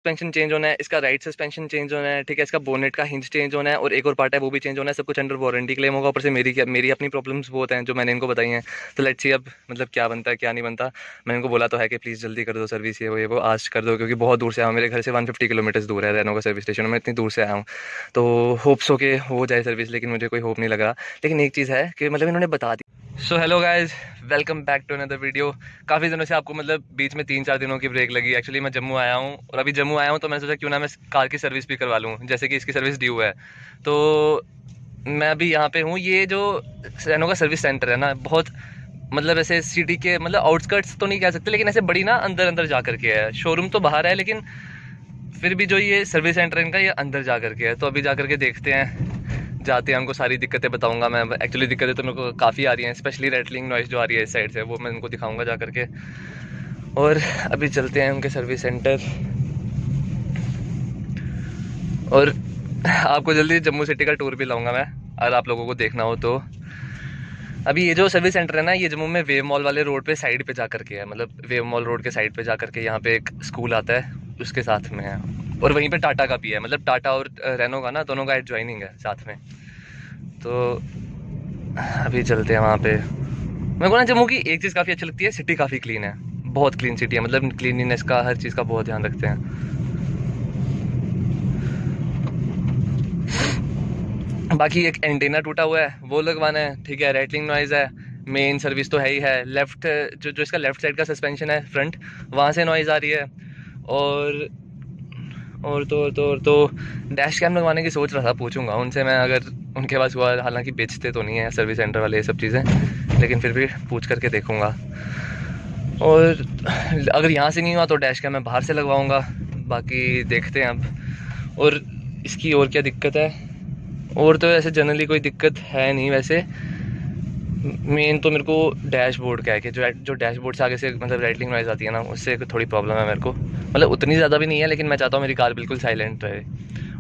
Suspension change होना है, इसका राइट सस्पेंशन चेंज होना है, ठीक है, इसका बोनेट का हिंज चेंज होना है और एक और पार्ट है वो भी चेंज होना है। सब कुछ अंडर वारंटी क्लेम होगा। ऊपर से मेरी अपनी प्रॉब्लम्स बहुत हैं जो मैंने इनको बताई हैं। तो लेट्स सी अब मतलब क्या बनता है क्या नहीं बनता। मैंने इनको बोला तो है कि प्लीज़ जल्दी कर दो सर्विस, ये वो आज कर दो, क्योंकि बहुत दूर से आया हूँ। मेरे घर से 150 किलोमीटर दूर है रेनो का सर्विस स्टेशन, मैं इतनी दूर से आया हूँ। तो होप्स हो के हो जाए सर्विस, लेकिन मुझे कोई होप नहीं लग रहा। लेकिन एक चीज़ है कि मतलब इन्होंने बता दी। So hello guys, welcome back to another video. काफ़ी दिनों से आपको मतलब बीच में 3-4 दिनों की ब्रेक लगी। एक्चुअली मैं जम्मू आया हूँ और अभी जम्मू आया हूँ तो मैंने सोचा क्यों ना मैं कार की सर्विस भी करवा लूँ, जैसे कि इसकी सर्विस ड्यू है। तो मैं अभी यहाँ पे हूँ। ये जो रेनो का सर्विस सेंटर है ना, बहुत मतलब ऐसे सिटी के मतलब आउटस्कर्ट्स तो नहीं कह सकते, लेकिन ऐसे बड़ी ना अंदर अंदर जा करके है। शोरूम तो बाहर है लेकिन फिर भी जो ये सर्विस सेंटर है इनका, ये अंदर जा करके है। तो अभी जा करके देखते हैं, जाते हैं, हमको सारी दिक्कतें बताऊंगा मैं। एक्चुअली दिक्कतें तो मेरे को काफ़ी आ रही हैं, स्पेशली रेटलिंग नॉइस जो आ रही है इस साइड से, वो मैं उनको दिखाऊंगा जा करके। और अभी चलते हैं उनके सर्विस सेंटर और आपको जल्दी जम्मू सिटी का टूर भी लाऊंगा मैं, अगर आप लोगों को देखना हो तो। अभी ये जो सर्विस सेंटर है ना, ये जम्मू में वेव मॉल वाले रोड पे साइड पे जा करके है। मतलब वेव मॉल रोड के साइड पे जा करके यहाँ पे एक स्कूल आता है, उसके साथ में है। और वहीं पे टाटा का भी है, मतलब टाटा और रेनो का ना दोनों का एडजॉइनिंग है साथ में। तो अभी चलते हैं वहाँ पे। मेरे को ना जम्मू की एक चीज़ काफ़ी अच्छी लगती है, सिटी काफ़ी क्लीन है, बहुत क्लीन सिटी है। मतलब क्लीनिनेस का, हर चीज़ का बहुत ध्यान रखते हैं। बाकी एक एंटीना टूटा हुआ है, वो लगवाना है, ठीक है। रेटलिंग नॉइज़ है, मेन सर्विस तो है ही है। लेफ्ट जो इसका लेफ्ट साइड का सस्पेंशन है फ्रंट, वहाँ से नॉइज़ आ रही है। और तो डैश कैम लगवाने की सोच रहा था, पूछूंगा उनसे मैं, अगर उनके पास हुआ। हालांकि बेचते तो नहीं है सर्विस सेंटर वाले ये सब चीज़ें, लेकिन फिर भी पूछ करके देखूंगा। और अगर यहाँ से नहीं हुआ तो डैश कैम मैं बाहर से लगवाऊंगा। बाकी देखते हैं अब। और इसकी और क्या दिक्कत है, और तो ऐसे जनरली कोई दिक्कत है नहीं वैसे। मेन तो मेरे को डैशबोर्ड का है कि जो डैशबोर्ड से आगे से मतलब राइटलिंग नॉइज़ आती है ना, उससे थोड़ी प्रॉब्लम है मेरे को। मतलब उतनी ज़्यादा भी नहीं है, लेकिन मैं चाहता हूँ मेरी कार बिल्कुल साइलेंट रहे।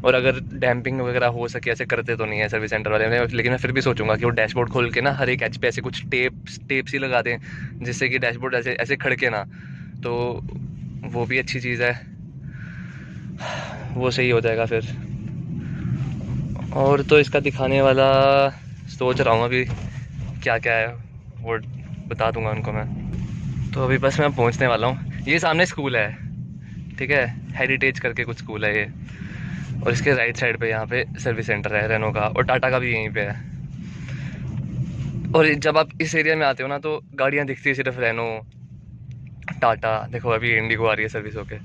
और अगर डैम्पिंग वगैरह हो सके, ऐसे करते तो नहीं है सर्विस सेंटर वाले में, लेकिन मैं फिर भी सोचूंगा कि वो डैशबोर्ड खोल के ना हर एक एच पे ऐसे कुछ टेप सी लगा दें, जिससे कि डैशबोर्ड ऐसे ऐसे खड़के ना। तो वो भी अच्छी चीज़ है, वो सही हो जाएगा फिर। और तो इसका दिखाने वाला सोच रहा हूँ अभी क्या क्या है, वो बता दूंगा उनको मैं। तो अभी बस मैं पहुँचने वाला हूँ। ये सामने स्कूल है, ठीक है, हेरिटेज करके कुछ स्कूल है ये। और इसके राइट साइड पे यहाँ पे सर्विस सेंटर है रेनो का, और टाटा का भी यहीं पे है। और जब आप इस एरिया में आते हो ना, तो गाड़ियाँ दिखती है सिर्फ रेनो, टाटा। देखो अभी इंडिगो आ रही है सर्विस होके,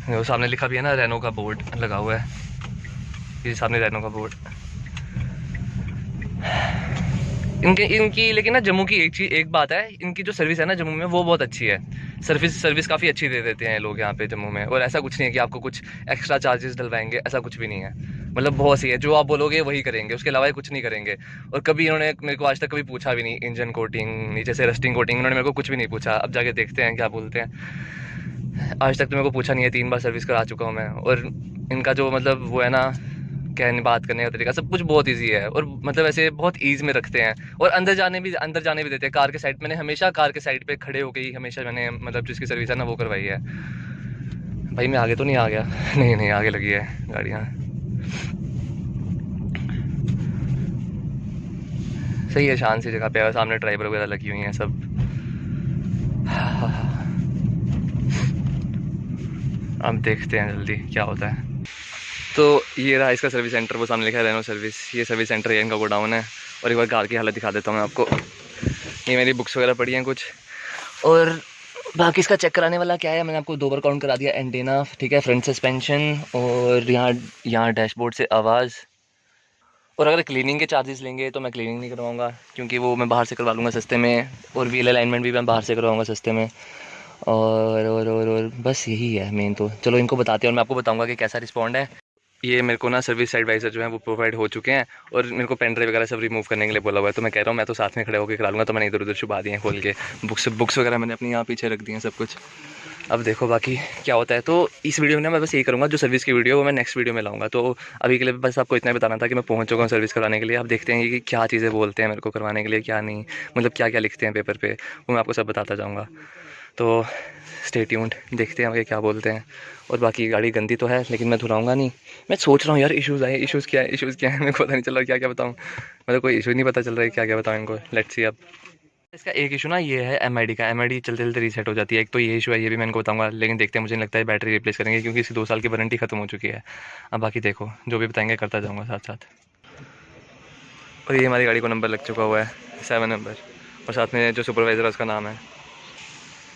वो सामने लिखा भी है ना, रेनो का बोर्ड लगा हुआ है, ये सामने रेनो का बोर्ड। इनकी लेकिन ना जम्मू की एक बात है, इनकी जो सर्विस है ना जम्मू में, वो बहुत अच्छी है। सर्विस काफ़ी अच्छी दे देते हैं लोग यहाँ पे जम्मू में। और ऐसा कुछ नहीं है कि आपको कुछ एक्स्ट्रा चार्जेस डलवाएंगे, ऐसा कुछ भी नहीं है। मतलब बहुत सी है, जो आप बोलोगे वही करेंगे, उसके अलावा कुछ नहीं करेंगे। और कभी इन्होंने मेरे को आज तक कभी पूछा भी नहीं, इंजन कोटिंग, नीचे से रस्टिंग कोटिंग, इन्होंने मेरे को कुछ भी नहीं पूछा। अब जाके देखते हैं क्या बोलते हैं। आज तक तो मेरे को पूछा नहीं है, 3 बार सर्विस करा चुका हूँ मैं। और इनका जो मतलब वो है ना, कहने बात करने का तरीका, सब कुछ बहुत इजी है। और मतलब ऐसे बहुत ईज में रखते हैं। और अंदर जाने भी देते हैं कार के साइड। मैंने हमेशा कार के साइड पे खड़े होकर ही हमेशा मैंने मतलब जिसकी सर्विस है ना वो करवाई है। भाई मैं आगे तो नहीं आ गया? नहीं नहीं, आगे लगी है गाड़ियाँ। सही है, शांत सी जगह पे है, सामने ड्राइवर वगैरह लगी हुई हैं सब। अब देखते हैं जल्दी क्या होता है। तो ये रहा इसका सर्विस सेंटर, वो सामने लिखा है रेनो सर्विस। ये सर्विस सेंटर है, इनका गोडाउन है। और एक बार कार की हालत दिखा देता हूँ मैं आपको। ये मेरी बुक्स वगैरह पड़ी हैं कुछ। और बाकी इसका चेक कराने वाला क्या है, मैंने आपको 2 बार काउंट करा दिया। एंटीना, ठीक है, फ्रंट सस्पेंशन, और यहाँ डैशबोर्ड से आवाज़। और अगर क्लीनिंग के चार्जेस लेंगे तो मैं क्लीनिंग नहीं करवाऊँगा, क्योंकि वो मैं बाहर से करवा लूँगा सस्ते में। और व्हील अलाइनमेंट भी मैं बाहर से करवाऊँगा सस्ते में। और बस यही है मेन। तो चलो इनको बताते हैं और मैं आपको बताऊँगा कि कैसा रिस्पॉन्ड है। ये मेरे को ना सर्विस एडवाइज़र जो है वो प्रोवाइड हो चुके हैं। और मेरे को पेन ड्राइव वगैरह सब रिमूव करने के लिए बोला हुआ है। तो मैं कह रहा हूँ मैं तो साथ में खड़े होकर करा लूँगा। तो मैंने इधर उधर छुपा दिए हैं खोल के, बुक्स वगैरह मैंने अपनी यहाँ पीछे रख दी हैं सब कुछ। अब देखो बाकी क्या होता है। तो इस वीडियो में ना मैं बस यही करूँगा, जो सर्विस की वीडियो वो मैं नेक्स्ट वीडियो में लाऊंगा। तो अभी के लिए बस आपको इतना बताना था कि मैं पहुँच चुका हूँ सर्विस करवाने के लिए। अब देखते हैं कि क्या चीज़ें बोलते हैं मेरे को करवाने के लिए, क्या नहीं, मतलब क्या क्या लिखते हैं पेपर पे, वो मैं आपको सब बताता जाऊँगा। तो स्टे ट्यून्ड, देखते हैं आगे क्या बोलते हैं। और बाकी गाड़ी गंदी तो है लेकिन मैं धुलाऊंगा नहीं। मैं सोच रहा हूँ यार इश्यूज़ आए, इश्यूज़ क्या है मेरे को पता नहीं चल रहा क्या क्या बताऊँ। मतलब कोई इशू नहीं पता चल रहा है क्या क्या बताऊँ इनको। लेट्स सी अब। इसका एक इशू ना ये है एमआईडी का, एमआईडी चलते चलते रीसेट हो जाती है। एक तो ये इशू है, ये भी मैं इनको बताऊंगा, लेकिन देखते हैं, मुझे नहीं लगता है बैटरी रिप्लेस करेंगे क्योंकि इसकी 2 साल की वारंटी खत्म हो चुकी है। अब बाकी देखो जो भी बताएंगे करता जाऊँगा साथ साथ। और ये हमारी गाड़ी को नंबर लग चुका हुआ है 7 नंबर, और साथ में जो सुपरवाइज़र है उसका नाम है।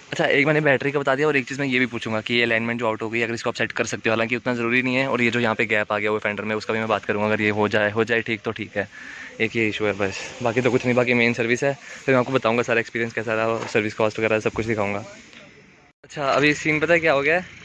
अच्छा, एक मैंने बैटरी का बता दिया, और एक चीज़ मैं ये भी पूछूंगा कि ये अलाइनमेंट जो आउट हो गई अगर इसको आप सेट कर सकते हो, हालांकि उतना ज़रूरी नहीं है। और ये जो यहाँ पे गैप आ गया वो फेंडर में, उसका भी मैं बात करूँगा, अगर ये हो जाए ठीक तो ठीक है। एक ये इशू है बस, बाकी तो कुछ नहीं। बाकी मेन सर्विस है, फिर मैं आपको बताऊँगा सारा एक्सपीरियंस कैसा रहा, सर्विस कॉस्ट वगैरह सब कुछ दिखाऊँगा। अच्छा, अभी सीन पता है क्या हो गया है,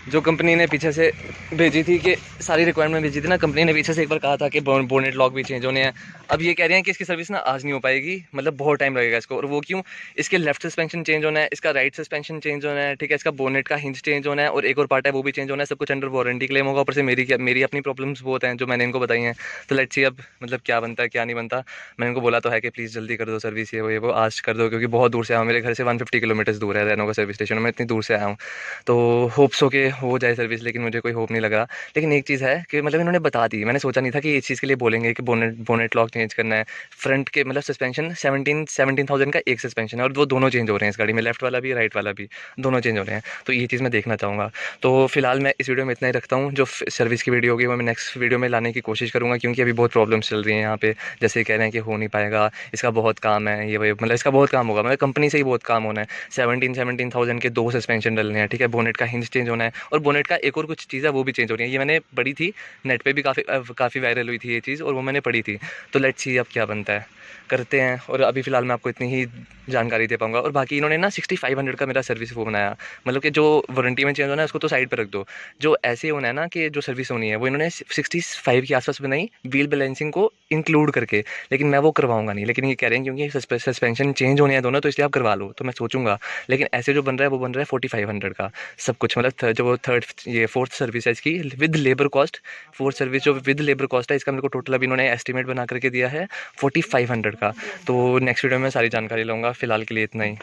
जो कंपनी ने पीछे से भेजी थी कि सारी रिक्वायरमेंट भेजी थी ना, कंपनी ने पीछे से एक बार कहा था कि बोनेट लॉक भी चेंज होने हैं। अब ये कह रहे हैं कि इसकी सर्विस ना आज नहीं हो पाएगी, मतलब बहुत टाइम लगेगा इसको। और वो क्यों, इसके लेफ्ट सस्पेंशन चेंज होना है, इसका राइट सस्पेंशन चेंज होना है, ठीक है, इसका बोनेट का हिंज चेंज होना है, और एक और पार्ट है वो भी चेंज होना है। सब कुछ अंडर वारंटी क्लेम होगा। ऊपर से मेरी अपनी प्रॉब्लम्स बहुत हैं जो मैंने इनको बताई हैं। तो लेट्स सी अब मतलब क्या बनता है क्या नहीं बनता। मैंने इनको बोला तो है कि प्लीज़ जल्दी कर दो सर्विस, ये वो आज कर दो, क्योंकि बहुत दूर से आया हूँ। मेरे घर से 150 किलोमीटर दूर है रेनो का सर्विस स्टेशन, मैं इतनी दूर से आया हूँ। तो होप्स हो के हो जाए सर्विस, लेकिन मुझे कोई होप नहीं लग रहा। लेकिन एक चीज़ है कि मतलब इन्होंने बता दी, मैंने सोचा नहीं था कि इस चीज़ के लिए बोलेंगे कि बोनेट लॉक चेंज करना है। फ्रंट के मतलब सस्पेंशन 17,000 का एक सस्पेंशन है, और वो दोनों चेंज हो रहे हैं इस गाड़ी में, लेफ्ट वाला भी राइट वाला भी, दोनों चेंज हो रहे हैं। तो ये चीज़ मैं देखना चाहूँगा। तो फिलहाल मैं इस वीडियो में इतना ही रखता हूँ। जो सर्विस की वीडियो होगी वो मैं नेक्स्ट वीडियो में लाने की कोशिश करूँगा, क्योंकि अभी बहुत प्रॉब्लम्स चल रही हैं यहाँ पे। जैसे कह रहे हैं कि हो नहीं पाएगा, इसका बहुत काम है, ये मतलब इसका बहुत काम होगा, मतलब कंपनी से ही बहुत काम होना है। 17,000 के 2 सस्पेंशन डलने हैं, ठीक है, बोनेट का हिंज चेंज होना है, और बोनेट का एक और कुछ चीज़ है वो भी चेंज हो रही है। ये मैंने पढ़ी थी नेट पे भी, काफ़ी वायरल हुई थी ये चीज़, और वो मैंने पढ़ी थी। तो लेट्स सी अब क्या बनता है, करते हैं। और अभी फ़िलहाल मैं आपको इतनी ही जानकारी दे पाऊँगा। और बाकी इन्होंने ना 6500 का मेरा सर्विस वो बनाया, मतलब कि जो वारंटी में चेंज होना है उसको तो साइड पर रख दो, जो ऐसे होना है ना कि जो सर्विस होनी है वो इन्होंने 65 के आसपास बनाई, व्हील बैलेंसिंग को इंक्लूड करके। लेकिन मैं वो करवाऊंगा नहीं, लेकिन ये कह रहे हैं क्योंकि सस्पेंशन चेंज होने हैं दोनों, तो इसलिए आप करवा लो। तो मैं सोचूंगा, लेकिन ऐसे जो बन रहा है वो बन रहा है 4500 का सब कुछ, मतलब जो थर्ड ये फोर्थ सर्विस है इसकी with labour cost. Fourth service जो विद लेबर कॉस्ट है इसका मेरे को टोटल अभी इन्होंने एस्टिमेट बना करके दिया है 4500 का। तो नेक्स्ट वीडियो में सारी जानकारी लूँगा, फिलहाल के लिए इतना ही।